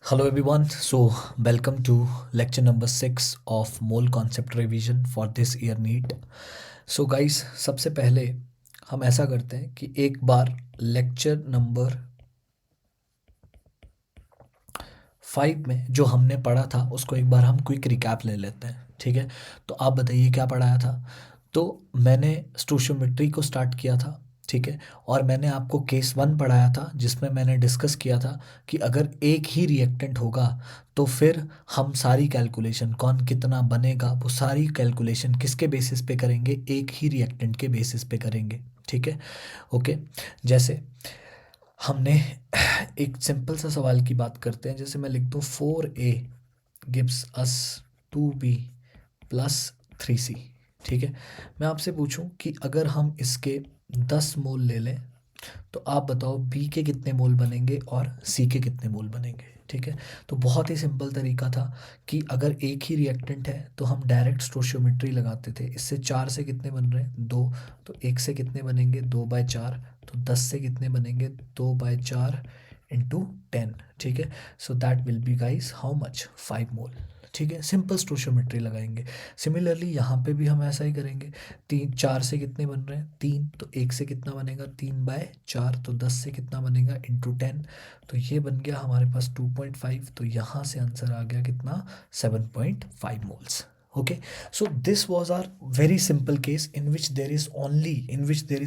Hello everyone. So welcome to lecture number 6 of mole concept revision for this year NEET. So guys, सबसे पहले हम ऐसा करते हैं कि एक बार लेक्चर नंबर 5 में जो हमने पढ़ा था उसको एक बार हम क्विक रिकैप ले लेते हैं, ठीक है। तो आप बताइए क्या पढ़ाया था। तो मैंने स्टोशियोमेट्री को स्टार्ट किया था, ठीक है। और मैंने आपको केस 1 पढ़ाया था जिसमें मैंने डिस्कस किया था कि अगर एक ही रिएक्टेंट होगा तो फिर हम सारी कैलकुलेशन कौन कितना बनेगा वो सारी कैलकुलेशन किसके बेसिस पे करेंगे, एक ही रिएक्टेंट के बेसिस पे करेंगे, ठीक है। ओके, जैसे हमने एक सिंपल सा सवाल की बात करते हैं। जैसे मैं लिख दूँ 4A gives us 2B plus 3C, ठीक है। मैं आपसे पूछूं कि अगर हम इसके 10 मोल ले लें तो आप बताओ बी के कितने मोल बनेंगे और सी के कितने मोल बनेंगे, ठीक है। तो बहुत ही सिंपल तरीका था कि अगर एक ही रिएक्टेंट है तो हम डायरेक्ट स्टोशियोमेट्री लगाते थे। इससे 4 से कितने बन रहे हैं 2, तो 1 से कितने बनेंगे 2/4, तो 10 से कितने बनेंगे 2/4 इंटू 10, ठीक है। So that will be guys how much 5 मोल, ठीक है। सिंपल स्टोशियोमेट्री लगाएंगे। सिमिलरली यहाँ पे भी हम ऐसा ही करेंगे। 4 से कितने बन रहे हैं 3, तो 1 से कितना बनेगा 3/4, तो 10 से कितना बनेगा इंटू 10, तो ये बन गया हमारे पास 2.5। तो यहाँ से आंसर आ गया कितना 7.5 moles. Okay, so this was are very simple case in which there is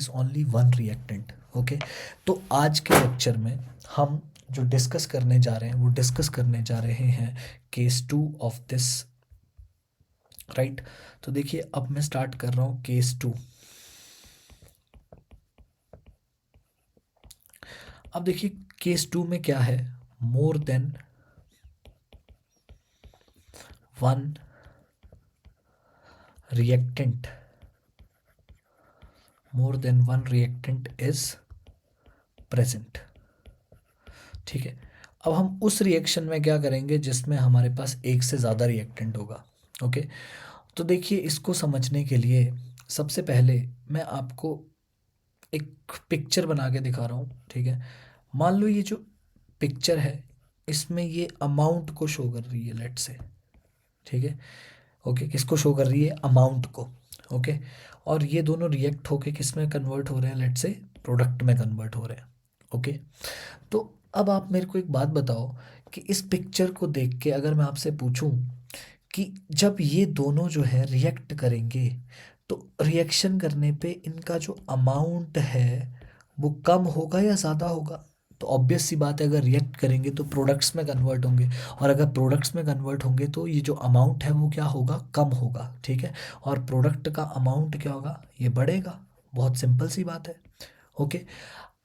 only one reactant. Okay, तो आज के लेक्चर में हम जो डिस्कस करने जा रहे हैं वो डिस्कस करने जा रहे हैं केस 2 ऑफ दिस, राइट। तो देखिए अब मैं स्टार्ट कर रहा हूँ केस 2। अब देखिए केस 2 में क्या है, more than one reactant, more than one reactant is present, ठीक है। अब हम उस रिएक्शन में क्या करेंगे जिसमें हमारे पास एक से ज़्यादा रिएक्टेंट होगा। ओके, तो देखिए इसको समझने के लिए सबसे पहले मैं आपको एक पिक्चर बना के दिखा रहा हूँ, ठीक है। मान लो ये जो पिक्चर है इसमें ये अमाउंट को शो कर रही है, लेट से, ठीक है। ओके, किसको शो कर रही है अमाउंट को, ओके। और ये दोनों रिएक्ट होके किस में कन्वर्ट हो रहे हैं, लेट से प्रोडक्ट में कन्वर्ट हो रहे हैं। ओके, तो अब आप मेरे को एक बात बताओ कि इस पिक्चर को देख के अगर मैं आपसे पूछूं कि जब ये दोनों जो है रिएक्ट करेंगे तो रिएक्शन करने पे इनका जो अमाउंट है वो कम होगा या ज़्यादा होगा। तो ऑब्वियस सी बात है अगर रिएक्ट करेंगे तो प्रोडक्ट्स में कन्वर्ट होंगे, और अगर प्रोडक्ट्स में कन्वर्ट होंगे तो ये जो अमाउंट है वो क्या होगा कम होगा, ठीक है। और प्रोडक्ट का अमाउंट क्या होगा ये बढ़ेगा। बहुत सिंपल सी बात है। ओके,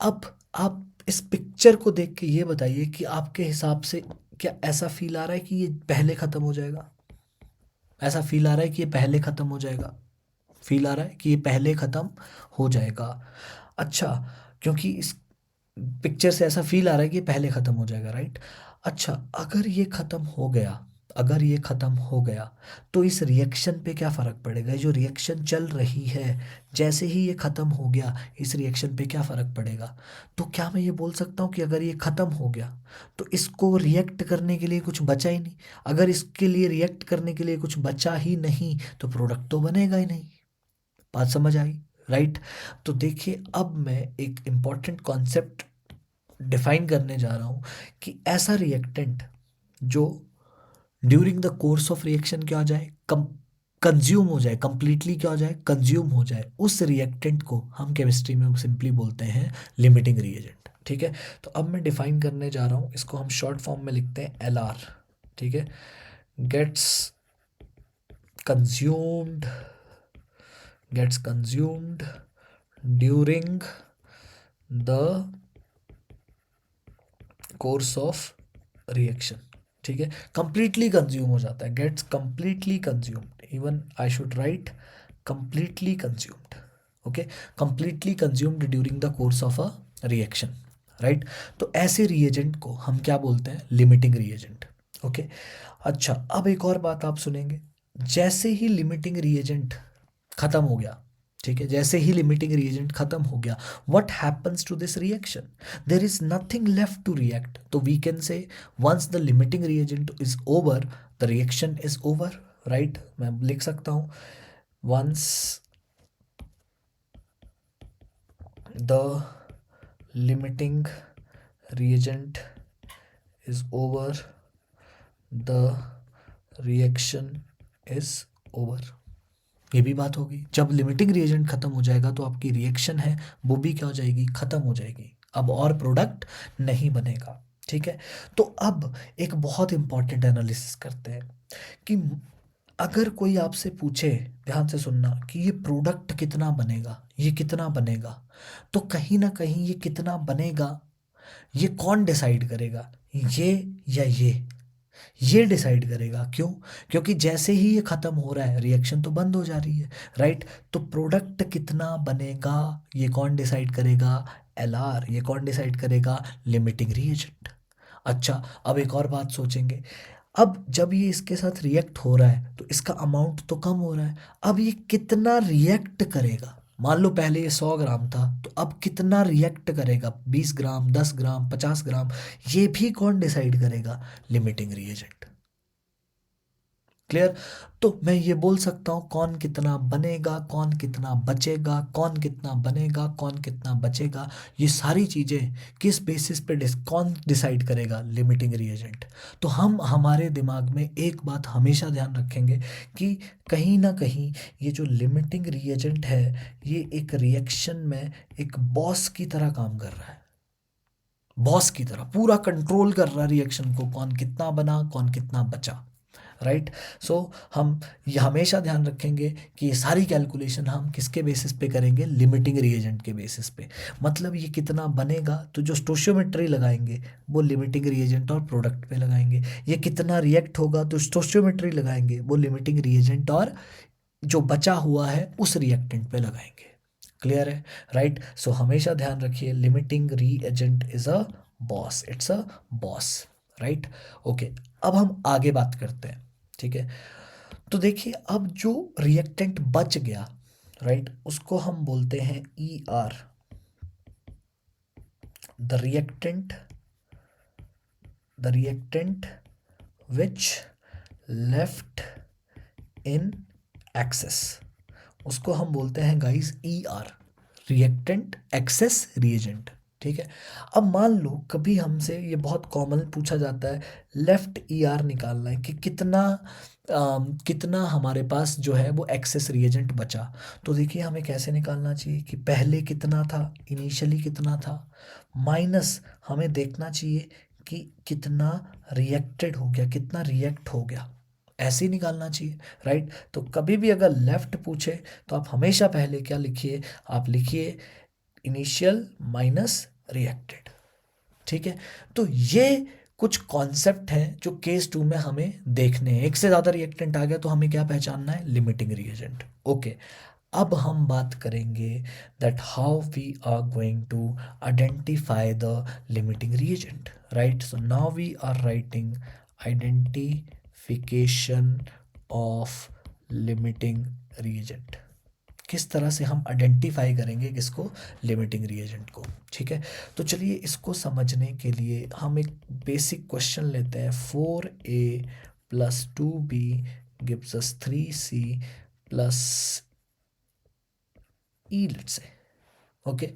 अब आप इस पिक्चर को देख के ये बताइए कि आपके हिसाब से क्या ऐसा फील आ रहा है कि ये पहले ख़त्म हो जाएगा, ऐसा फील आ रहा है कि ये पहले ख़त्म हो जाएगा, फील आ रहा है कि ये पहले ख़त्म हो जाएगा। अच्छा, क्योंकि इस पिक्चर से ऐसा फील आ रहा है कि ये पहले ख़त्म हो जाएगा, राइट। अच्छा, अगर ये ख़त्म हो गया, अगर ये ख़त्म हो गया तो इस रिएक्शन पे क्या फ़र्क पड़ेगा। ये जो रिएक्शन चल रही है जैसे ही ये ख़त्म हो गया इस रिएक्शन पे क्या फ़र्क पड़ेगा। तो क्या मैं ये बोल सकता हूँ कि अगर ये ख़त्म हो गया तो इसको रिएक्ट करने के लिए कुछ बचा ही नहीं। अगर इसके लिए रिएक्ट करने के लिए कुछ बचा ही नहीं तो प्रोडक्ट तो बनेगा ही नहीं। बात समझ आई, राइट। तो देखिए अब मैं एक इम्पॉर्टेंट कॉन्सेप्ट डिफाइन करने जा रहा हूँ कि ऐसा रिएक्टेंट जो during the course of reaction क्या हो जाए कंज्यूम हो जाए, कंप्लीटली क्या हो जाए कंज्यूम हो जाए, उस रिएक्टेंट को हम केमिस्ट्री में सिंपली बोलते हैं लिमिटिंग रिएजेंट, ठीक है। तो अब मैं डिफाइन करने जा रहा हूँ, इसको हम शॉर्ट फॉर्म में लिखते हैं LR, ठीक है। Gets consumed, gets consumed during the course of reaction, ठीक है। कंप्लीटली कंज्यूम हो जाता है, gets completely consumed, even I should write completely consumed. Okay, completely consumed during the course of a reaction, right. तो ऐसे reagent को हम क्या बोलते हैं लिमिटिंग रिएजेंट। ओके, अच्छा अब एक और बात आप सुनेंगे, जैसे ही लिमिटिंग रिएजेंट खत्म हो गया, ठीक है, जैसे ही लिमिटिंग रिएजेंट खत्म हो गया, what happens to this reaction, there is nothing left to react, तो we can say once the limiting reagent is over the reaction is over, right. मैं लिख सकता हूँ once the limiting reagent is over, the reaction is over। ये भी बात होगी, जब लिमिटिंग रिएजेंट खत्म हो जाएगा तो आपकी रिएक्शन है वो भी क्या हो जाएगी, खत्म हो जाएगी, अब और प्रोडक्ट नहीं बनेगा। ठीक है, तो अब एक बहुत इंपॉर्टेंट एनालिसिस करते हैं कि अगर कोई आपसे पूछे, ध्यान से सुनना, कि ये प्रोडक्ट कितना बनेगा, ये कितना बनेगा, तो कहीं ना कहीं ये कितना बनेगा ये कौन डिसाइड करेगा, ये या ये डिसाइड करेगा। क्यों? क्योंकि जैसे ही ये खत्म हो रहा है रिएक्शन तो बंद हो जा रही है, राइट। तो प्रोडक्ट कितना बनेगा ये कौन डिसाइड करेगा, LR। ये कौन डिसाइड करेगा, लिमिटिंग रिएजेंट। अच्छा, अब एक और बात सोचेंगे, अब जब ये इसके साथ रिएक्ट हो रहा है तो इसका अमाउंट तो कम हो रहा है, अब ये कितना रिएक्ट करेगा। मान लो पहले ये 100 ग्राम था, तो अब कितना रिएक्ट करेगा, 20 ग्राम, 10 ग्राम, 50 ग्राम, ये भी कौन डिसाइड करेगा, लिमिटिंग रिएजेंट। क्लियर? तो मैं ये बोल सकता हूँ कौन कितना बनेगा, कौन कितना बचेगा, कौन कितना बनेगा, कौन कितना बचेगा, ये सारी चीज़ें किस बेसिस पे कौन डिसाइड करेगा, लिमिटिंग रिएजेंट। तो हम हमारे दिमाग में एक बात हमेशा ध्यान रखेंगे कि कहीं ना कहीं ये जो लिमिटिंग रिएजेंट है ये एक रिएक्शन में एक बॉस की तरह काम कर रहा है, बॉस की तरह पूरा कंट्रोल कर रहा है रिएक्शन को, कौन कितना बना, कौन कितना बचा, राइट। सो हम ये हमेशा ध्यान रखेंगे कि ये सारी कैलकुलेशन हम किसके बेसिस पे करेंगे, लिमिटिंग रिएजेंट के बेसिस पे। मतलब ये कितना बनेगा तो जो स्टोशियोमेट्री लगाएंगे वो लिमिटिंग रिएजेंट और प्रोडक्ट पे लगाएंगे, ये कितना रिएक्ट होगा तो स्टोशियोमेट्री लगाएंगे वो लिमिटिंग रिएजेंट और जो बचा हुआ है उस रिएक्टेंट पे लगाएंगे। क्लियर है, राइट। सो हमेशा ध्यान रखिए limiting reagent is a boss, it's a boss, right. Okay, अब हम आगे बात करते हैं। ठीक है, तो देखिए अब जो रिएक्टेंट बच गया, राइट, उसको हम बोलते हैं ER, the reactant which left in excess, उसको हम बोलते हैं guys ER, reactant access reagent. ठीक है, अब मान लो कभी हमसे ये बहुत कॉमन पूछा जाता है, लेफ्ट ER निकालना है कि कितना हमारे पास जो है वो एक्सेस रिएजेंट बचा। तो देखिए हमें कैसे निकालना चाहिए कि पहले कितना था, इनिशियली कितना था, माइनस हमें देखना चाहिए कि कितना रिएक्टेड हो गया, कितना रिएक्ट हो गया, ऐसे ही निकालना चाहिए, राइट। तो कभी भी अगर लेफ्ट पूछे तो आप हमेशा पहले क्या लिखिए, आप लिखिए इनिशियल माइनस रिएक्टेड। ठीक है, तो ये कुछ कॉन्सेप्ट हैं जो केस 2 में हमें देखने हैं। एक से ज़्यादा रिएक्टेंट आ गया तो हमें क्या पहचानना है, लिमिटिंग रिएजेंट। ओके, अब हम बात करेंगे that how we are going to identify the limiting reagent, right. So now we are writing identification of limiting reagent. किस तरह से हम आइडेंटिफाई करेंगे किसको, लिमिटिंग रिएजेंट को। ठीक है, तो चलिए इसको समझने के लिए हम एक बेसिक क्वेश्चन लेते हैं। 4A + 2B gives us 3C + E, let's say. Okay,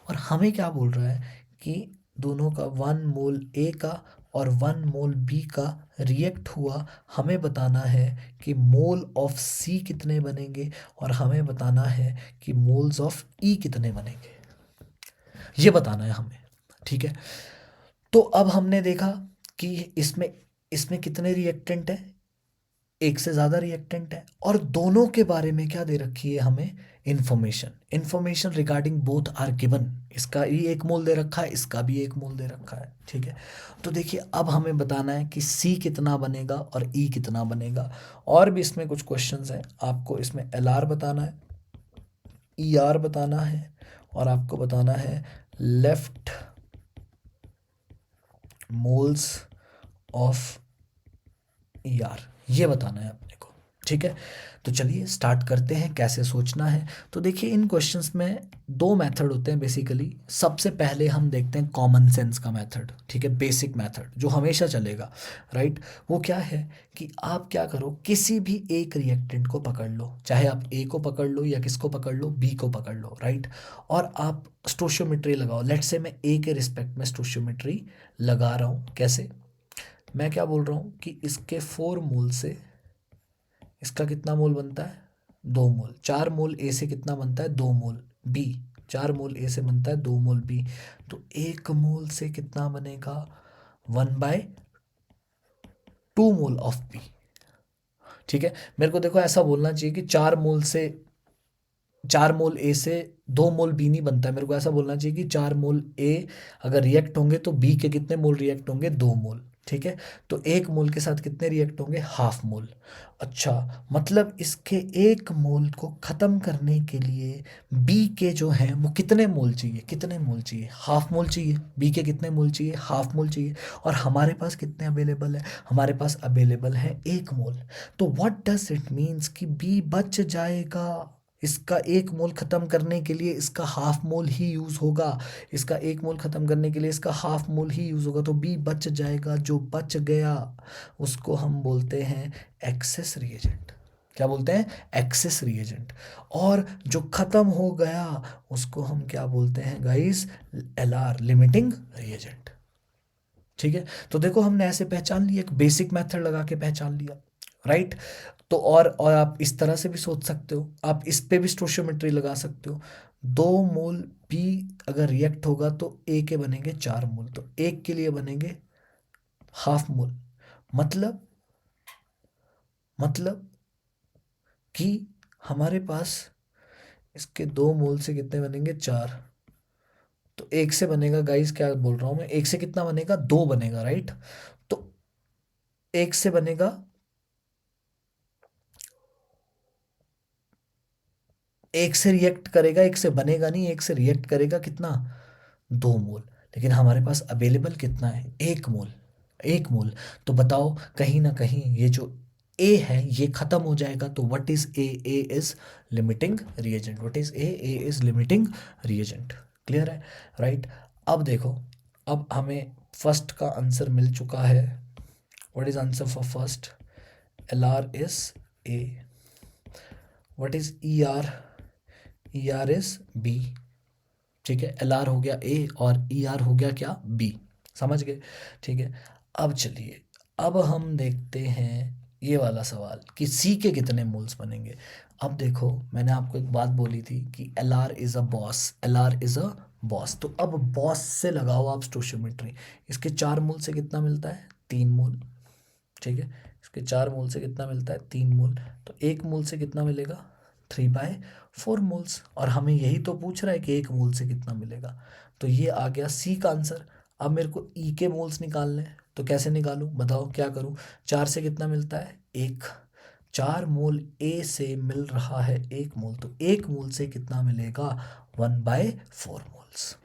और हमें क्या बोल रहा है कि दोनों का 1 मोल A का और 1 मोल B का रिएक्ट हुआ, हमें बताना है कि मोल ऑफ C कितने बनेंगे और हमें बताना है कि मोल्स ऑफ E कितने बनेंगे, ये बताना है हमें। ठीक है, तो अब हमने देखा कि इसमें इसमें कितने रिएक्टेंट है, एक से ज़्यादा रिएक्टेंट है, और दोनों के बारे में क्या दे रखी है हमें, information regarding both are given. इसका भी 1 मोल दे रखा है, इसका भी 1 मोल दे रखा है। ठीक है, तो देखिए अब हमें बताना है कि C कितना बनेगा और E कितना बनेगा। और भी इसमें कुछ क्वेश्चंस हैं, आपको इसमें LR बताना है, ER बताना है, और आपको बताना है लेफ्ट मोल्स ऑफ ER, ये बताना है अपने को। ठीक है, तो चलिए स्टार्ट करते हैं कैसे सोचना है। तो देखिए इन क्वेश्चंस में दो मेथड होते हैं बेसिकली। सबसे पहले हम देखते हैं कॉमन सेंस का मेथड, ठीक है, बेसिक मेथड जो हमेशा चलेगा, राइट। वो क्या है कि आप क्या करो, किसी भी एक रिएक्टेंट को पकड़ लो, चाहे आप ए को पकड़ लो या किसको पकड़ लो, बी को पकड़ लो, राइट। और आप स्टोशियोमेट्री लगाओ। लेट्स से मैं ए के रिस्पेक्ट में स्टोशियोमेट्री लगा रहा हूँ। कैसे? मैं क्या बोल रहा हूँ कि इसके 4 मोल से इसका कितना मोल बनता है? 2 मोल। 4 मोल ए से कितना बनता है? 2 मोल बी। 4 मोल ए से बनता है 2 मोल बी। तो 1 मोल से कितना बनेगा? 1/2 मोल ऑफ बी। ठीक है, मेरे को देखो ऐसा बोलना चाहिए कि 4 मोल ए से 2 मोल बी नहीं बनता है। मेरे को ऐसा बोलना चाहिए कि 4 मोल ए अगर रिएक्ट होंगे तो बी के कितने मोल रिएक्ट होंगे? 2 मोल। ठीक है, तो 1 मोल के साथ कितने रिएक्ट होंगे? Half mole. अच्छा, मतलब इसके 1 मोल को ख़त्म करने के लिए बी के जो हैं वो कितने मोल चाहिए? कितने मोल चाहिए? हाफ मोल चाहिए। बी के कितने मोल चाहिए? हाफ मोल चाहिए। और हमारे पास कितने अवेलेबल है? हमारे पास अवेलेबल है 1 मोल। तो व्हाट डज इट मीन्स कि बी बच जाएगा। इसका 1 मोल ख़त्म करने के लिए इसका हाफ मोल ही यूज़ होगा। इसका 1 मोल ख़त्म करने के लिए इसका हाफ मोल ही यूज़ होगा। तो बी बच जाएगा। जो बच गया उसको हम बोलते हैं एक्सेस रिएजेंट। क्या बोलते हैं? Access reagent. और जो ख़त्म हो गया उसको हम क्या बोलते हैं गाइस? LR, limiting reagent. ठीक है, तो देखो हमने ऐसे पहचान लिया, एक बेसिक मेथड लगा के पहचान लिया, राइट। तो और आप इस तरह से भी सोच सकते हो, आप इस पे भी स्टोशियोमेट्री लगा सकते हो। 2 मोल बी अगर रिएक्ट होगा तो ए के बनेंगे 4 मोल, तो एक के लिए बनेंगे हाफ मोल। मतलब मतलब कि हमारे पास इसके 2 मोल से कितने बनेंगे? 4। तो एक से बनेगा गाइस, क्या बोल रहा हूँ मैं, एक से कितना बनेगा? 2 बनेगा, राइट। तो एक से बनेगा, एक से रिएक्ट करेगा, एक से बनेगा नहीं, एक से रिएक्ट करेगा कितना? 2 मोल। लेकिन हमारे पास अवेलेबल कितना है? 1 मोल। 1 मोल। तो बताओ, कहीं ना कहीं ये जो ए है ये खत्म हो जाएगा। तो what is a? A is limiting reagent. What is a? A is limiting reagent. Clear है, राइट। अब देखो, अब हमें फर्स्ट का आंसर मिल चुका है। What is answer for first? L R is A. What is E R? E R is B. ठीक है, एल आर हो गया ए और ई आर हो गया क्या? बी। समझ गए? ठीक है, अब चलिए, अब हम देखते हैं ये वाला सवाल कि सी के कितने मोल्स बनेंगे। अब देखो, मैंने आपको एक बात बोली थी कि L R is a boss. L R is a boss. तो अब बॉस से लगाओ आप स्टोशियोमेट्री। इसके 4 मोल से कितना मिलता है? 3 मोल। ठीक है, इसके 4 मोल से कितना मिलता है? 3 मोल। तो 1 मोल से कितना मिलेगा? 3/4 मोल्स। और हमें यही तो पूछ रहा है कि 1 मोल से कितना मिलेगा। तो ये आ गया सी का आंसर। अब मेरे को ई के मोल्स निकालने हैं, तो कैसे निकालूं? बताओ क्या करूं? 4 से कितना मिलता है? 1। 4 मोल ए से मिल रहा है 1 मोल, तो 1 मोल से कितना मिलेगा? 1/4 मोल्स।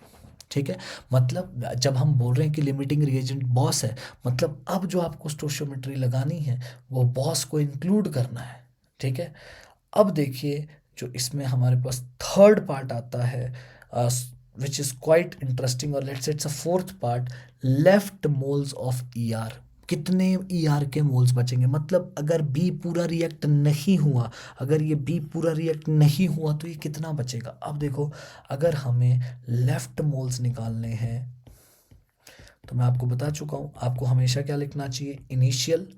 ठीक है, मतलब जब हम बोल रहे हैं कि लिमिटिंग रिएजेंट बॉस है, मतलब अब जो आपको स्टोशियोमेट्री लगानी है वो बॉस को इंक्लूड करना है। ठीक है, अब देखिए, जो इसमें हमारे पास थर्ड पार्ट आता है, विच इज़ क्वाइट इंटरेस्टिंग, और let's it's a fourth part, left moles of E R. कितने ई आर के मोल्स बचेंगे? मतलब अगर बी पूरा रिएक्ट नहीं हुआ, अगर ये बी पूरा रिएक्ट नहीं हुआ तो ये कितना बचेगा? अब देखो, अगर हमें लेफ्ट मोल्स निकालने हैं तो मैं आपको बता चुका हूँ, आपको हमेशा क्या लिखना चाहिए? इनिशियल।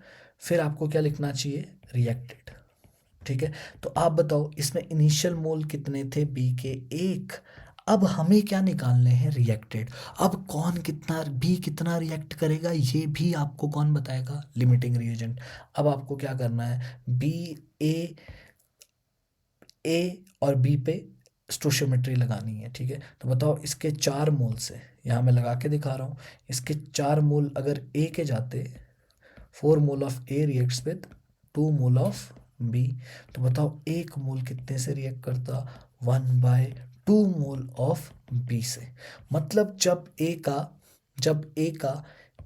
फिर आपको क्या लिखना चाहिए? रिएक्टेड। ठीक है, तो आप बताओ इसमें इनिशियल मोल कितने थे? बी के 1। अब हमें क्या निकालने हैं? रिएक्टेड। अब कौन कितना, बी कितना रिएक्ट करेगा ये भी आपको कौन बताएगा? Limiting reagent. अब आपको क्या करना है? बी, ए, ए और बी पे स्टोशियोमेट्री लगानी है। ठीक है, तो बताओ इसके 4 मोल से, यहाँ मैं लगा के दिखा रहा हूँ, इसके 4 मोल अगर ए के जाते, 4 mole of A reacts with 2 mole of B, तो बताओ 1 मोल कितने से रिएक्ट करता? 1/2 मोल ऑफ बी से। मतलब जब ए का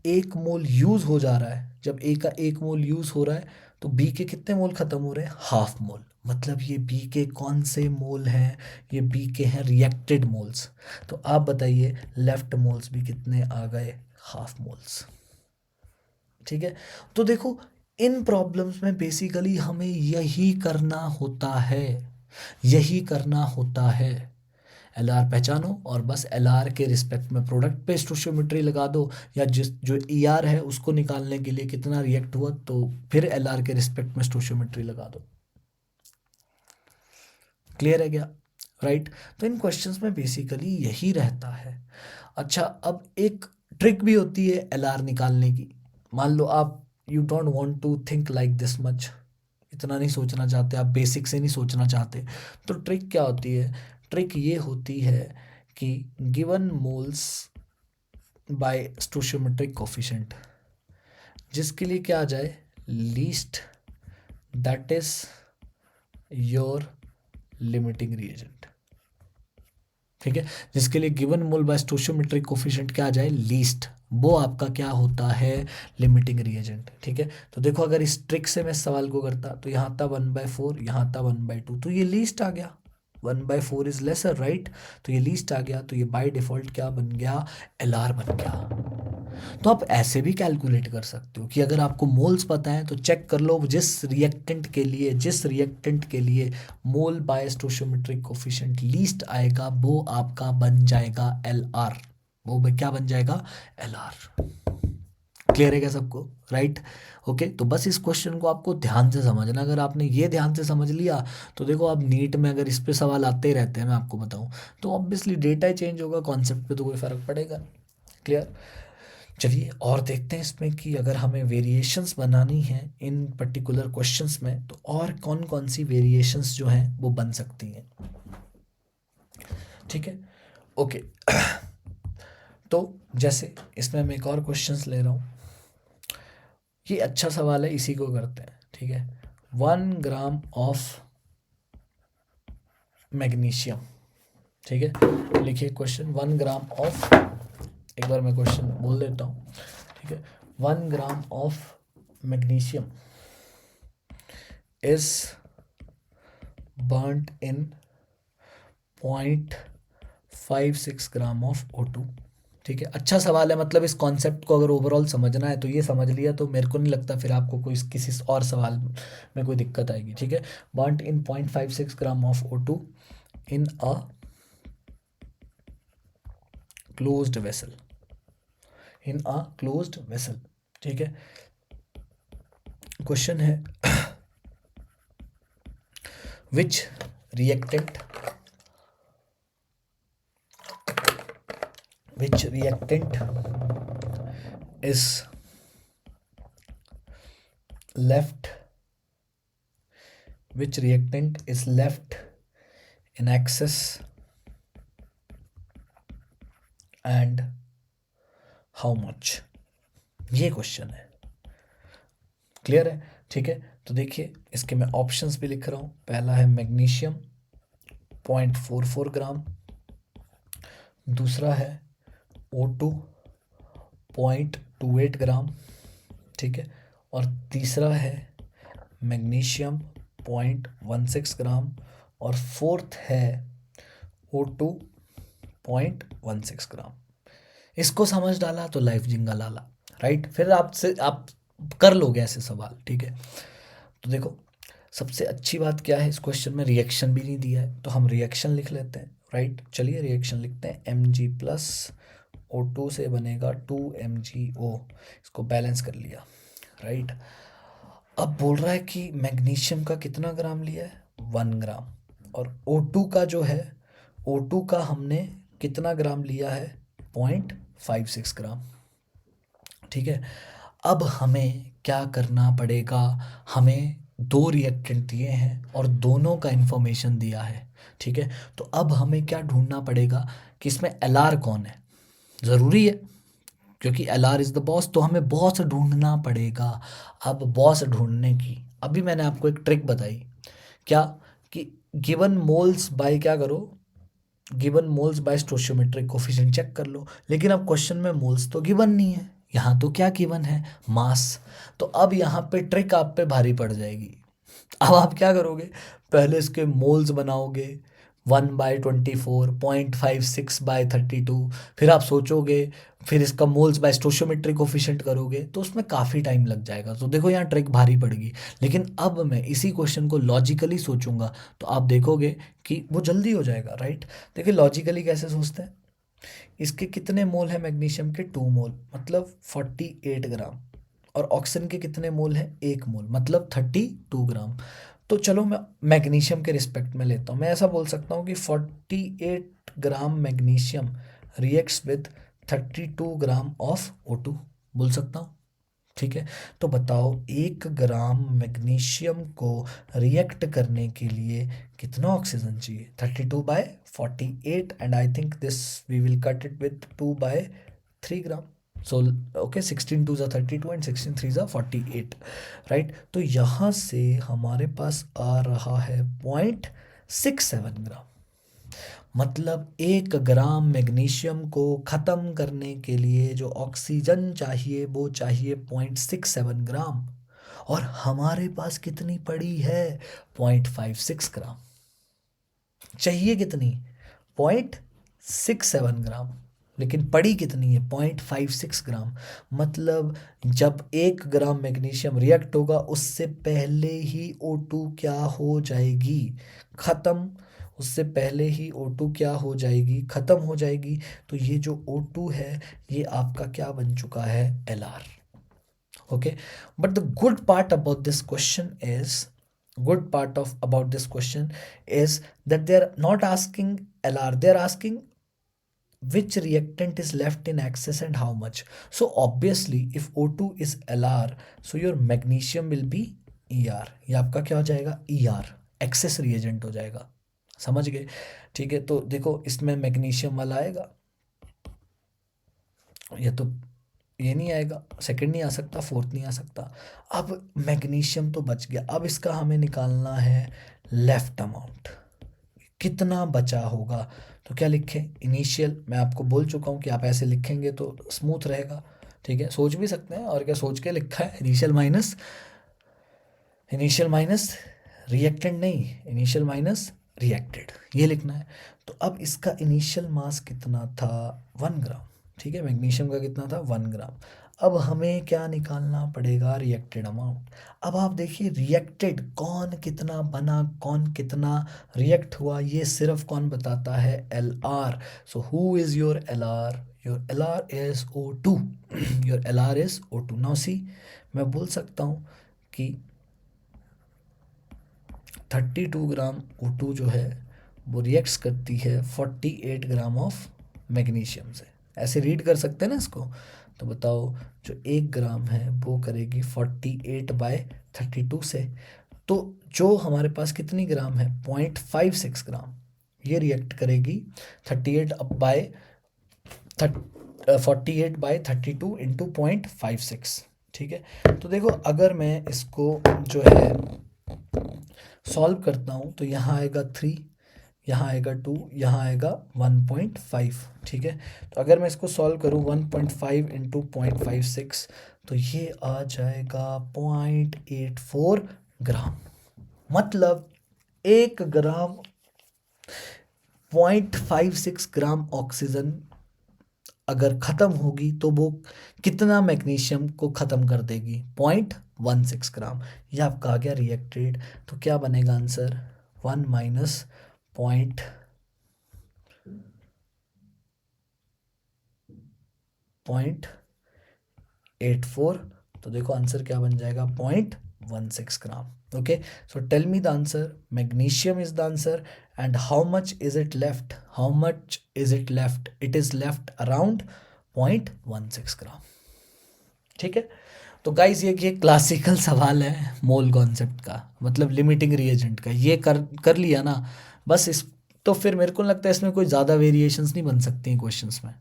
एक मोल यूज़ हो जा रहा है, जब ए का एक मोल यूज़ हो रहा है तो बी के कितने मोल ख़त्म हो रहे हैं? Half mole. मतलब ये बी के कौन से मोल हैं? ये बी के हैं रिएक्टेड मोल्स। तो आप बताइए लेफ्ट मोल्स भी कितने आ गए? Half moles. ठीक है, तो देखो इन प्रॉब्लम्स में बेसिकली हमें यही करना होता है, यही करना होता है। एल आर पहचानो और बस एल आर के रिस्पेक्ट में प्रोडक्ट पे स्टोशियोमेट्री लगा दो, या जिस जो ई आर है उसको निकालने के लिए कितना रिएक्ट हुआ तो फिर एल आर के रिस्पेक्ट में स्टोशियोमेट्री लगा दो। क्लियर है क्या? राइट। तो इन क्वेश्चंस में बेसिकली यही रहता है। अच्छा, अब एक ट्रिक भी होती है एल आर निकालने की। मान लो आप you don't want to think like this much, इतना नहीं सोचना चाहते, आप बेसिक से नहीं सोचना चाहते, तो ट्रिक क्या होती है? ट्रिक ये होती है कि given moles by stoichiometric coefficient, जिसके लिए क्या आ जाए? Least, that is your limiting reagent. ठीक है, जिसके लिए गिवन मोल बाय स्टोशियोमेट्रिक कोफिशिएंट क्या आ जाए? लीस्ट, वो आपका क्या होता है? Limiting reagent. ठीक है, तो देखो अगर इस ट्रिक से मैं सवाल को करता तो यहाँ था 1/4, यहाँ था 1/2, तो ये लीस्ट आ गया। 1/4 इज लेसर, राइट? तो ये लीस्ट आ गया, तो ये बाय डिफॉल्ट क्या बन गया? एल आर बन गया। तो आप ऐसे भी कैलकुलेट कर सकते हो कि अगर आपको मोल्स पता है तो चेक कर लो जिस रिएक्टेंट के लिए मोल बाय स्टोशियोमेट्रिक कोफिशिएंट लीस्ट आएगा वो आपका बन जाएगा एल आर। वो क्या बन जाएगा? L R. क्लियर है क्या सबको? राइट। ओके, तो बस इस क्वेश्चन को आपको ध्यान से समझना। अगर आपने ये ध्यान से समझ लिया तो देखो आप नीट में अगर इस पे सवाल आते ही रहते हैं, मैं आपको बताऊं, तो ऑब्वियसली डेटा ही चेंज होगा, कॉन्सेप्ट पे तो कोई फ़र्क पड़ेगा। क्लियर। चलिए और देखते हैं इसमें कि अगर हमें वेरिएशंस बनानी है इन पर्टिकुलर क्वेश्चंस में तो और कौन कौन सी वेरिएशंस जो हैं वो बन सकती हैं। ठीक है, ओके। तो जैसे इसमें मैं एक और क्वेश्चंस ले रहा हूँ, ये अच्छा सवाल है, इसी को करते हैं। ठीक है, 1 ग्राम ऑफ मैग्नीशियम। ठीक है, लिखिए क्वेश्चन 1 ग्राम ऑफ, एक बार मैं क्वेश्चन बोल देता हूँ। ठीक है, 1 gram of magnesium is burnt in 0.56 gram of O2। ठीक है, अच्छा सवाल है, मतलब इस कॉन्सेप्ट को अगर ओवरऑल समझना है तो ये समझ लिया तो मेरे को नहीं लगता फिर आपको कोई किसी और सवाल में कोई दिक्कत आएगी। ठीक है, burnt in 0.56 gram of O2 in a closed vessel, in a closed vessel। ठीक है, क्वेश्चन है which reactant is left in excess and how much? ये क्वेश्चन है। क्लियर है? ठीक है, तो देखिए इसके मैं ऑप्शंस भी लिख रहा हूँ। पहला है मैग्नीशियम 0.44 ग्राम, दूसरा है O2 0.28 ग्राम। ठीक है, और तीसरा है मैग्नीशियम 0.16 ग्राम, और फोर्थ है O2 0.16 ग्राम। इसको समझ डाला तो लाइफ जिंगा लाला, राइट? फिर आपसे आप कर लोगे ऐसे सवाल। ठीक है, तो देखो सबसे अच्छी बात क्या है, इस क्वेश्चन में रिएक्शन भी नहीं दिया है तो हम रिएक्शन लिख लेते हैं। राइट, चलिए रिएक्शन लिखते हैं। Mg प्लस O2 से बनेगा 2MgO, इसको बैलेंस कर लिया। राइट, अब बोल रहा है कि मैग्नीशियम का कितना ग्राम लिया है? 1 ग्राम, और O2 का जो है, O2 का हमने कितना ग्राम लिया है? 0.56 ग्राम। ठीक है, अब हमें क्या करना पड़ेगा? हमें दो रिएक्टेंट दिए हैं और दोनों का इंफॉर्मेशन दिया है। ठीक है, तो अब हमें क्या ढूंढना पड़ेगा कि इसमें एल आर कौन है? ज़रूरी है क्योंकि L R is the boss, तो हमें बॉस ढूंढना पड़ेगा। अब बॉस ढूंढने की अभी मैंने आपको एक ट्रिक बताई, क्या कि गिवन मोल्स बाय क्या करो, given moles by stoichiometric coefficient check कर लो। लेकिन अब क्वेश्चन में मोल्स तो गिवन नहीं है, यहाँ तो क्या गिवन है, मास। तो अब यहाँ पे ट्रिक आप पे भारी पड़ जाएगी। अब आप क्या करोगे, पहले इसके मोल्स बनाओगे, 1/24, 0.56/32, फिर आप सोचोगे, फिर इसका मोल्स बाय स्टोशियोमेट्रिक कोफिशिएंट करोगे, तो उसमें काफ़ी टाइम लग जाएगा। तो देखो यहाँ ट्रिक भारी पड़ेगी। लेकिन अब मैं इसी क्वेश्चन को लॉजिकली सोचूंगा तो आप देखोगे कि वो जल्दी हो जाएगा, राइट। देखिए लॉजिकली कैसे सोचते हैं, इसके कितने मोल है मैग्नीशियम के, 2 मोल, मतलब 48 ग्राम। और ऑक्सीजन के कितने मोल है, 1 मोल, मतलब 32 ग्राम। तो चलो मैं मैग्नीशियम के रिस्पेक्ट में लेता हूँ, मैं ऐसा बोल सकता हूँ कि 48 gram magnesium reacts with 32 gram of O2, बोल सकता हूँ। ठीक है, तो बताओ 1 ग्राम मैग्नीशियम को रिएक्ट करने के लिए कितना ऑक्सीजन चाहिए, 32/48, and I think this we will cut it with 2/3 gram. So okay, 16 2 ज़ा 32 एंड 16 3 ज़ा 48, राइट। तो यहाँ से हमारे पास आ रहा है 0.67 ग्राम। मतलब 1 ग्राम मैग्नीशियम को ख़त्म करने के लिए जो ऑक्सीजन चाहिए वो चाहिए 0.67 ग्राम, और हमारे पास कितनी पड़ी है, 0.56 ग्राम। चाहिए कितनी, 0.67 ग्राम, लेकिन पड़ी कितनी है, 0.56 ग्राम। मतलब जब 1 ग्राम मैग्नीशियम रिएक्ट होगा उससे पहले ही O2 क्या हो जाएगी, ख़त्म। उससे पहले ही O2 क्या हो जाएगी, ख़त्म हो जाएगी। तो ये जो O2 है ये आपका क्या बन चुका है, LR। Okay, but the good part about this question is, good part of about this question is that they are not asking LR, they are asking which reactant is left in excess and how much. So obviously if O2 is LR, so your magnesium will be ER। ये आपका क्या हो जाएगा, ER, excess reagent हो जाएगा, समझ गए। ठीक है, तो देखो इसमें मैग्नीशियम वाला आएगा, ये तो ये नहीं आएगा, सेकंड नहीं आ सकता, फोर्थ नहीं आ सकता। अब मैग्नीशियम तो बच गया, अब इसका हमें निकालना है लेफ्ट अमाउंट, कितना बचा होगा। तो क्या लिखें, इनिशियल, मैं आपको बोल चुका हूँ कि आप ऐसे लिखेंगे तो स्मूथ रहेगा। ठीक है, सोच भी सकते हैं, और क्या सोच के लिखा है, इनिशियल माइनस रिएक्टेंट, नहीं, इनिशियल माइनस रिएक्टेड, ये लिखना है। तो अब इसका इनिशियल मास कितना था, 1 ग्राम। ठीक है, मैग्नीशियम का कितना था, 1 ग्राम। अब हमें क्या निकालना पड़ेगा, रिएक्टेड अमाउंट। अब आप देखिए रिएक्टेड कौन कितना बना, कौन कितना रिएक्ट हुआ, ये सिर्फ कौन बताता है, LR। So who is your LR, your LR is O2, your LR is O2। Now see, मैं बोल सकता हूँ कि 32 ग्राम O2 जो है वो रिएक्ट्स करती है 48 ग्राम ऑफ मैग्नीशियम से, ऐसे रीड कर सकते हैं ना इसको। तो बताओ जो 1 ग्राम है वो करेगी 48/32 से, तो जो हमारे पास कितनी ग्राम है, 0.56 ग्राम, ये रिएक्ट करेगी 48/32 इंटू 0.56। ठीक है, तो देखो अगर मैं इसको जो है सॉल्व करता हूँ तो यहाँ आएगा 3, यहाँ आएगा 2, यहाँ आएगा 1.5। ठीक है, तो अगर मैं इसको सॉल्व करूँ 1.5 इंटू 0.56, तो ये आ जाएगा 0.84 ग्राम। मतलब 1 ग्राम 0.56 ग्राम ऑक्सीजन अगर ख़त्म होगी तो वो कितना मैग्नीशियम को ख़त्म कर देगी, 0.16 ग्राम। ये आपका आ गया रिएक्टेड। तो क्या बनेगा आंसर, 1 माइनस 0.84। तो देखो आंसर क्या बन जाएगा, 0.16 gram. Okay, so tell me the answer, magnesium is the answer, and how much is it left, how much is it left, it is left around 0.16 gram. ठीक है, तो गाइस ये classical सवाल है मोल कॉन्सेप्ट का, मतलब limiting reagent का, ये कर लिया ना बस। इस तो फिर मेरे को लगता है इसमें कोई ज़्यादा वेरिएशंस नहीं बन सकती हैं क्वेश्चंस में।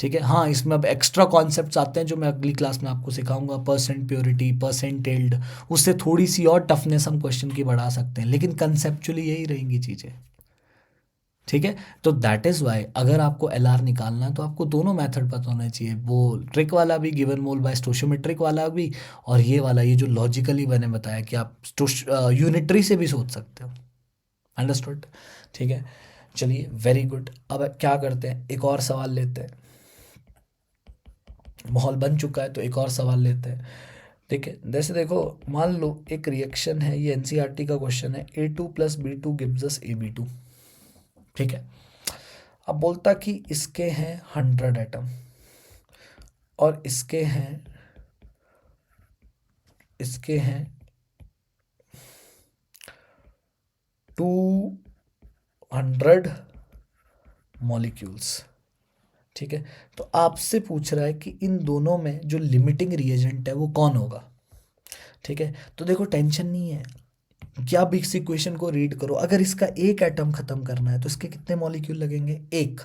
ठीक है, हाँ इसमें अब एक्स्ट्रा कॉन्सेप्ट्स आते हैं जो मैं अगली क्लास में आपको सिखाऊंगा, परसेंट प्योरिटी, परसेंट एल्ड, उससे थोड़ी सी और टफनेस हम क्वेश्चन की बढ़ा सकते हैं, लेकिन कंसेप्चुअली यही रहेंगी चीज़ें। ठीक है। तो दैट इज़ वाई अगर आपको एल आर निकालना है तो आपको दोनों मेथड पता होना चाहिए, वो ट्रिक वाला भी, गिवन मोल बाय स्टोशियोमेट्रिक वाला भी, और ये वाला, ये जो लॉजिकली मैंने बताया कि आप यूनिटरी से भी सोच सकते हो। अंडरस्टूड? ठीक है, चलिए वेरी गुड। अब क्या करते हैं, एक और सवाल लेते हैं। माहौल बन चुका है तो एक और सवाल लेते हैं। ठीक है, जैसे देखो, मान लो एक रिएक्शन है, ये एनसीईआरटी का क्वेश्चन है, A2 + B2 gives us AB2। ठीक है, अब बोलता कि इसके हैं 100 एटम और इसके हैं 200 मॉलिक्यूल्स। ठीक है, तो आपसे पूछ रहा है कि इन दोनों में जो लिमिटिंग रिएजेंट है वो कौन होगा। ठीक है, तो देखो टेंशन नहीं है कि आप इस इक्वेशन को रीड करो, अगर इसका एक एटम खत्म करना है तो इसके कितने मॉलिक्यूल लगेंगे, एक।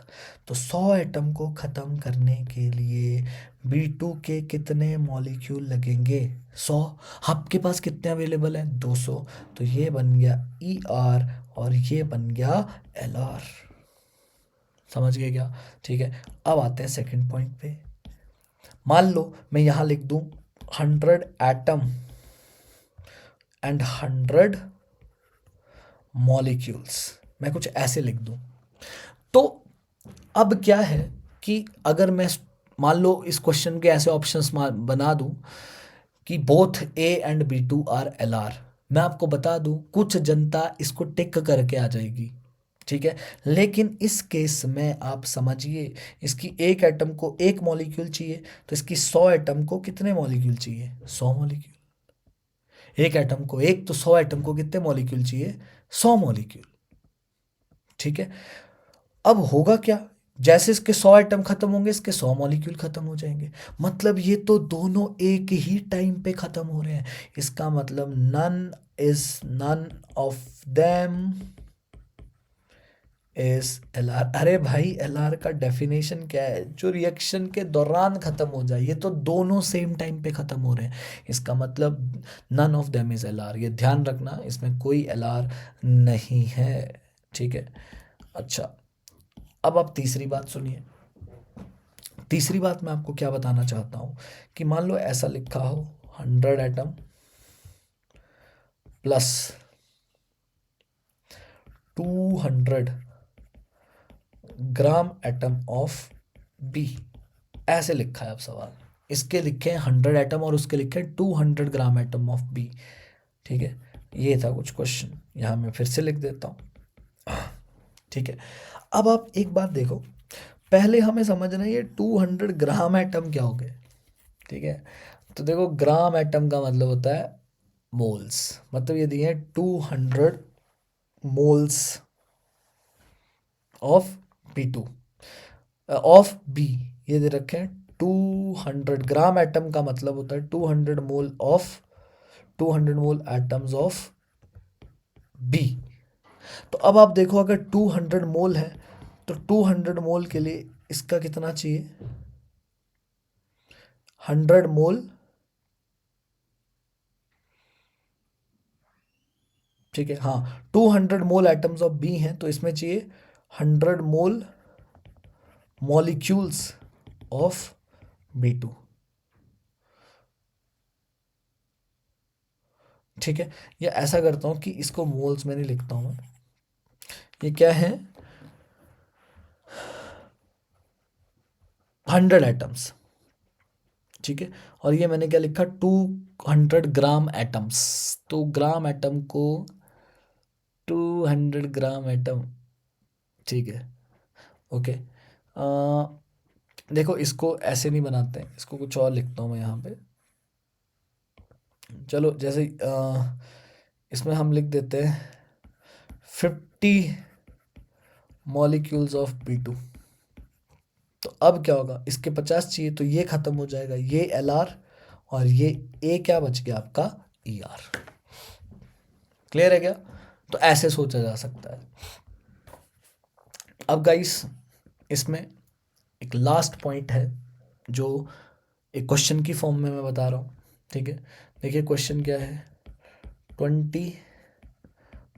तो 100 एटम को खत्म करने के लिए B2 के कितने मॉलिक्यूल लगेंगे, 100। आपके पास कितने अवेलेबल हैं, 200। तो ये बन गया ER और ये बन गया LR। समझ गए क्या? ठीक है, अब आते हैं सेकंड पॉइंट पे। मान लो मैं यहाँ लिख दूँ 100 एटम एंड 100 मॉलिक्यूल्स, मैं कुछ ऐसे लिख दूँ। तो अब क्या है कि अगर मैं मान लो इस क्वेश्चन के ऐसे ऑप्शंस बना दूँ कि both A and B2 are LR, मैं आपको बता दूँ कुछ जनता इसको टिक करके आ जाएगी। ठीक है, लेकिन इस केस में आप समझिए, इसकी एक एटम को एक मॉलिक्यूल चाहिए, तो इसकी 100 एटम को कितने मॉलिक्यूल चाहिए, 100 मॉलिक्यूल। एक एटम को एक, तो 100 एटम को कितने मॉलिक्यूल चाहिए, 100 मॉलिक्यूल। ठीक है, अब होगा क्या, जैसे इसके 100 एटम खत्म होंगे इसके 100 मॉलिक्यूल खत्म हो जाएंगे। मतलब ये तो दोनों एक ही टाइम पे खत्म हो रहे हैं। इसका मतलब none of them is LR। अरे भाई, LR का डेफिनेशन क्या है, जो रिएक्शन के दौरान खत्म हो जाए, ये तो दोनों सेम टाइम पे खत्म हो रहे हैं। इसका मतलब none of them is LR, ये ध्यान रखना, इसमें कोई LR नहीं है। ठीक है, अच्छा, अब आप तीसरी बात सुनिए। तीसरी बात मैं आपको क्या बताना चाहता हूँ कि मान लो ऐसा लिखा हो 100 atom plus 200 gram atom of B, ऐसे लिखा है अब सवाल। इसके लिखे हैं 100 एटम और उसके लिखे हैं 200 ग्राम एटम ऑफ B। ठीक है, ये था कुछ क्वेश्चन, यहाँ मैं फिर से लिख देता हूँ। ठीक है, अब आप एक बात देखो, पहले हमें समझना है ये 200 ग्राम एटम क्या हो गए। ठीक है, तो देखो ग्राम एटम का मतलब होता है मोल्स, मतलब ये दिए हैं 200 moles of B2 of B, ये दे रखे हैं 200 ग्राम एटम का मतलब होता है 200 mole of 200 mole atoms of B। तो अब आप देखो, अगर 200 मोल है तो 200 मोल के लिए इसका कितना चाहिए, 100 मोल। ठीक है, हाँ, 200 मोल एटम्स ऑफ B हैं तो इसमें चाहिए 100 मोल मॉलिक्यूल्स ऑफ B2। ठीक है, या ऐसा करता हूँ कि इसको मोल्स में नहीं लिखता हूँ मैं, ये क्या है, 100 एटम्स। ठीक है, और ये मैंने क्या लिखा, 200 ग्राम एटम्स। तो ग्राम एटम को 200 ग्राम एटम। ठीक है, ओके। देखो इसको ऐसे नहीं बनाते हैं, इसको कुछ और लिखता हूँ मैं यहाँ पे। चलो, जैसे इसमें हम लिख देते हैं 50 मॉलिक्यूल्स ऑफ B2। तो अब क्या होगा, इसके 50 चाहिए तो ये खत्म हो जाएगा, ये LR और ये A क्या बच गया आपका, ER। क्लियर है क्या? तो ऐसे सोचा जा सकता है। अब गाइस, इसमें एक लास्ट पॉइंट है जो एक क्वेश्चन की फॉर्म में मैं बता रहा हूँ। ठीक है, देखिए क्वेश्चन क्या है, 20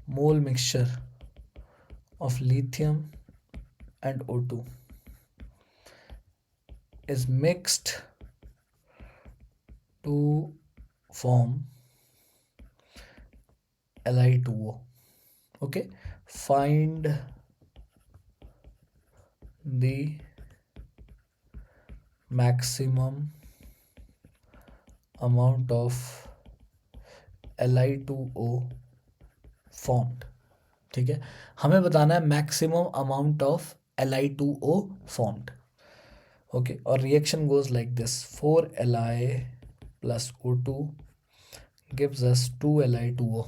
मोल mixture of lithium and O2 is mixed to form Li2O. Okay, find the maximum amount of Li2O formed. ठीक है, हमें बताना है maximum amount of Li2O formed. Okay, और reaction goes like this, 4Li plus O2 gives us 2Li2O.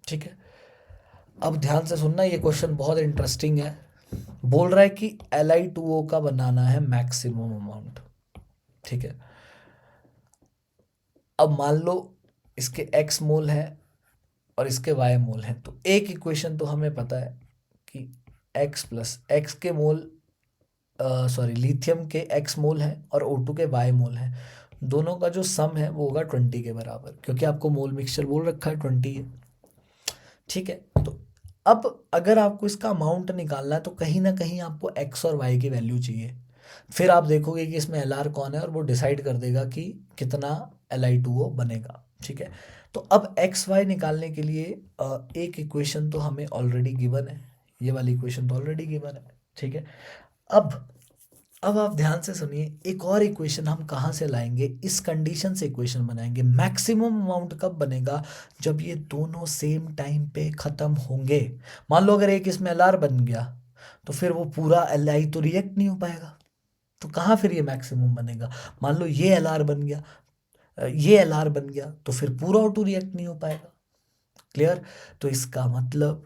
ठीक है, अब ध्यान से सुनना, ये क्वेश्चन बहुत इंटरेस्टिंग है. बोल रहा है कि Li2O का बनाना है मैक्सिमम अमाउंट. ठीक है, अब मान लो इसके x मोल है और इसके y मोल है, तो एक इक्वेशन तो हमें पता है कि x प्लस x के मोल सॉरी लिथियम के x मोल है और O2 के y मोल है, दोनों का जो सम है वो होगा 20 के बराबर, क्योंकि आपको मोल मिक्सचर बोल रखा है 20 है. ठीक है, तो अब अगर आपको इसका अमाउंट निकालना है तो कहीं ना कहीं आपको x और y की वैल्यू चाहिए. फिर आप देखोगे कि इसमें Lr कौन है और वो डिसाइड कर देगा कि कितना Li2O बनेगा. ठीक है, तो अब एक्स वाई निकालने के लिए एक इक्वेशन तो हमें ऑलरेडी गिवन है, ये वाली इक्वेशन तो ऑलरेडी गिवन है. ठीक है, अब आप ध्यान से सुनिए, एक और इक्वेशन हम कहाँ से लाएंगे, इस कंडीशन से इक्वेशन बनाएंगे. मैक्सिमम अमाउंट कब बनेगा, जब ये दोनों सेम टाइम पे ख़त्म होंगे. मान लो अगर एक इसमें Lr बन गया तो फिर वो पूरा Li तो रिएक्ट नहीं हो पाएगा, तो कहाँ फिर ये मैक्सिमम बनेगा. मान लो ये Lr बन गया, ये Lr बन गया, तो फिर पूरा O2 रिएक्ट नहीं हो पाएगा. क्लियर, तो इसका मतलब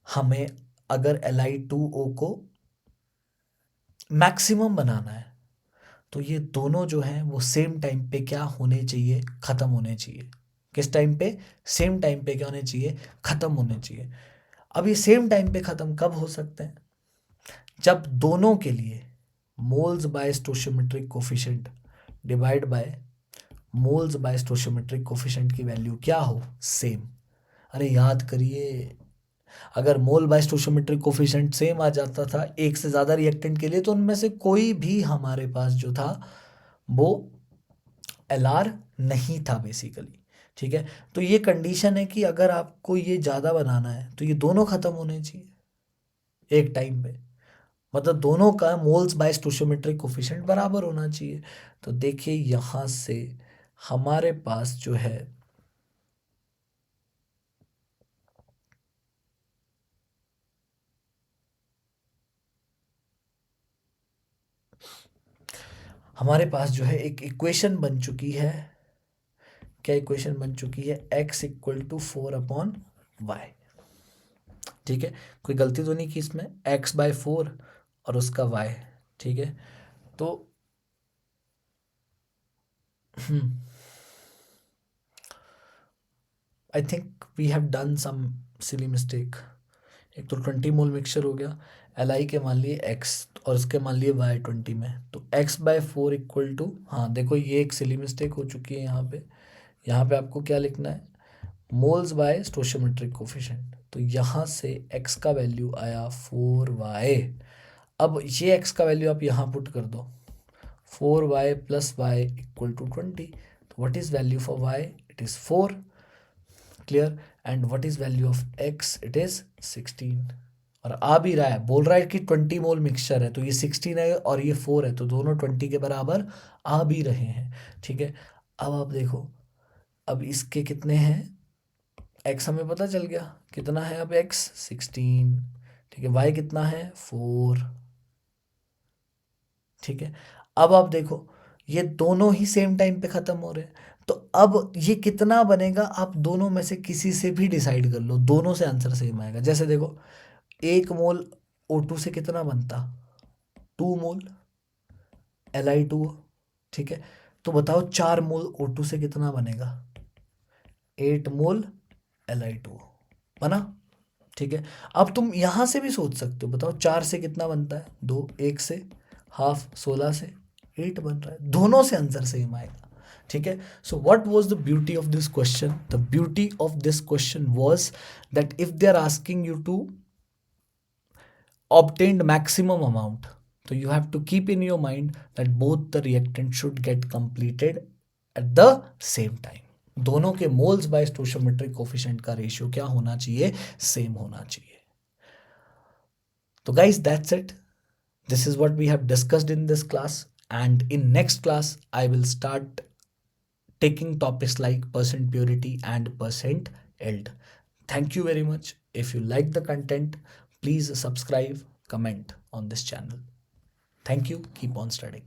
हमें अगर Li2O को मैक्सिमम बनाना है तो ये दोनों जो हैं वो सेम टाइम पे क्या होने चाहिए, ख़त्म होने चाहिए. किस टाइम पे, सेम टाइम पे क्या होने चाहिए, ख़त्म होने चाहिए. अब ये सेम टाइम पे ख़त्म कब हो सकते हैं, जब दोनों के लिए moles by stoichiometric coefficient divide by moles by stoichiometric coefficient की वैल्यू क्या हो, सेम. अरे याद करिए, अगर mole by stoichiometric coefficient same आ जाता था एक से ज़्यादा रिएक्टेंट के लिए, तो उनमें से कोई भी हमारे पास जो था वो Lr नहीं था बेसिकली. ठीक है, तो ये कंडीशन है कि अगर आपको ये ज़्यादा बनाना है तो ये दोनों ख़त्म होने चाहिए एक टाइम पे, मतलब दोनों का मोल्स बाय स्टोइचियोमेट्रिक कोफिशिएंट बराबर होना चाहिए. तो देखिए यहाँ से हमारे पास जो है हमारे पास जो है एक इक्वेशन बन चुकी है. क्या इक्वेशन बन चुकी है, x इक्वल टू 4/y. ठीक है, कोई गलती तो नहीं की इसमें, x/4 और उसका y. ठीक है, तो I think we have done some silly mistake. एक तो 20 मोल मिक्सचर हो गया, Li के मान लिए x और उसके मान लिए y 20 में, तो x/4 इक्वल टू, हाँ देखो ये एक सिली मिस्टेक हो चुकी है यहाँ पे. यहाँ पे आपको क्या लिखना है, मोल्स बाय स्टोइचियोमेट्रिक कोफिशिएंट. तो यहाँ से x का वैल्यू आया 4y. अब ये x का वैल्यू आप यहाँ पुट कर दो, 4y plus y equal to 20. तो what is value for y, it is 4. Clear, and what is value of x, it is 16. और आ भी रहा है, बोल रहा है कि 20 मोल मिक्सचर है, तो ये 16 है और ये 4 है, तो दोनों 20 के बराबर आ भी रहे हैं. ठीक है, अब आप देखो, अब इसके कितने हैं, x हमें पता चल गया कितना है, अब x 16. ठीक है, y कितना है 4. ठीक है, अब आप देखो ये दोनों ही सेम टाइम पे ख़त्म हो रहे हैं, तो अब ये कितना बनेगा, आप दोनों में से किसी से भी डिसाइड कर लो, दोनों से आंसर सेम आएगा. जैसे देखो, 1 मोल O2 से कितना बनता, 2 मोल Li2O. ठीक है, तो बताओ 4 मोल O2 से कितना बनेगा, 8 मोल Li2O बना. ठीक है, अब तुम यहाँ से भी सोच सकते हो, बताओ 4 से कितना बनता है, 2, 1 से हाफ, 16 से 8 बन रहा है, दोनों से आंसर सेम आएगा. ठीक है, so what was the beauty of this question, the beauty of this question was that if they are asking you to obtained maximum amount. So you have to keep in your mind that both the reactant should get completed at the same time. दोनों के moles by stoichiometric coefficient का ratio क्या होना चाहिए? Same होना चाहिए. तो guys, that's it. This is what we have discussed in this class, and in next class I will start taking topics like percent purity and percent yield. Thank you very much. If you like the content, please subscribe, comment on this channel. Thank you. Keep on studying.